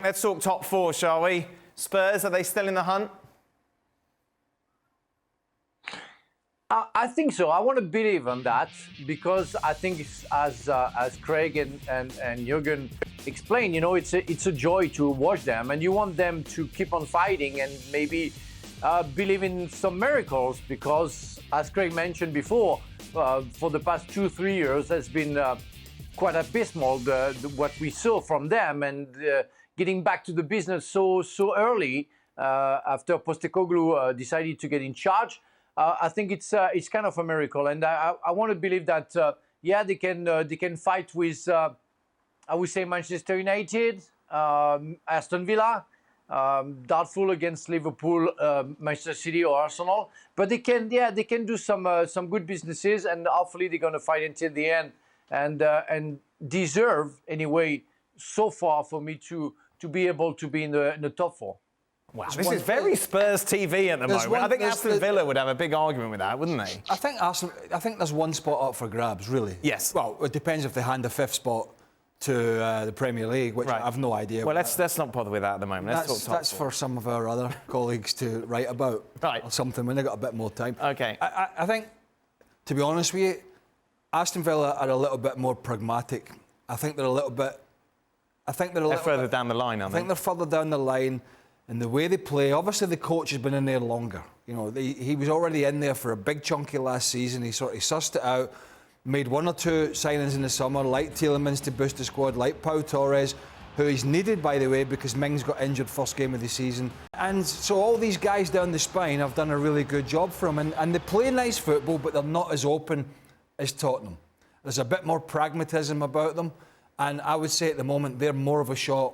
Let's talk top four, shall we? Spurs, are they still in the hunt? I think so. I want to believe on that because I think it's, as Craig and Jurgen explained, you know, it's a joy to watch them, and you want them to keep on fighting and maybe believe in some miracles because, as Craig mentioned before, for the past 2-3 years has been quite abysmal what we saw from them, and getting back to the business so early after Postecoglou decided to get in charge. I think it's kind of a miracle, and I want to believe that yeah, they can fight with I would say Manchester United, Aston Villa, doubtful against Liverpool, Manchester City or Arsenal, but they can do some good businesses, and hopefully they're going to fight until the end, and deserve anyway so far for me to be able to be in the top four. Wow, this is very Spurs TV at the moment. I think Aston Villa would have a big argument with that, wouldn't they? I think there's one spot up for grabs, really. Yes. Well, it depends if they hand the fifth spot to the Premier League, which I have no idea. Well, let's not bother with that at the moment. That's for some of our other colleagues to write about, or something when they got a bit more time. Okay. I think, to be honest with you, Aston Villa are a little bit more pragmatic. I think they're a little bit. They're further down the line, aren't they? I think they're further down the line. And the way they play, obviously the coach has been in there longer. You know, he was already in there for a big chunky last season. He sort of sussed it out, made 1 or 2 signings in the summer, like Tielemans to boost the squad, like Pau Torres, who he's needed, by the way, because Mings got injured first game of the season. And so all these guys down the spine have done a really good job for him. And they play nice football, but they're not as open as Tottenham. There's a bit more pragmatism about them. And I would say at the moment they're more of a shot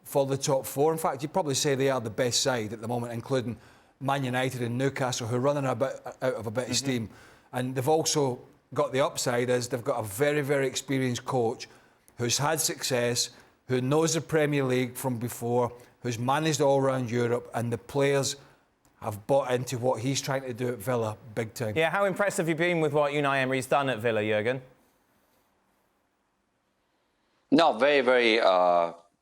for the top four. In fact, you'd probably say they are the best side at the moment, including Man United and Newcastle, who are running out of a bit of steam. And they've also got the upside is they've got a very, very experienced coach who's had success, who knows the Premier League from before, who's managed all around Europe, and the players have bought into what he's trying to do at Villa big time. Yeah, how impressed have you been with what Unai Emery's done at Villa, Jurgen? No, very, very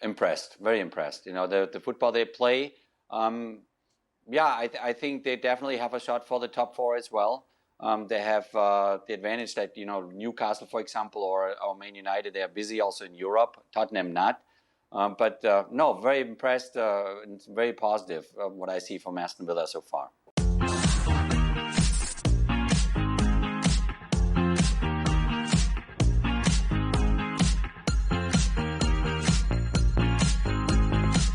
impressed. Very impressed. You know, the football they play. Yeah, I think they definitely have a shot for the top four as well. They have the advantage that, you know, Newcastle, for example, or Man United, they are busy also in Europe. Tottenham not. But no, very impressed and very positive what I see from Aston Villa so far.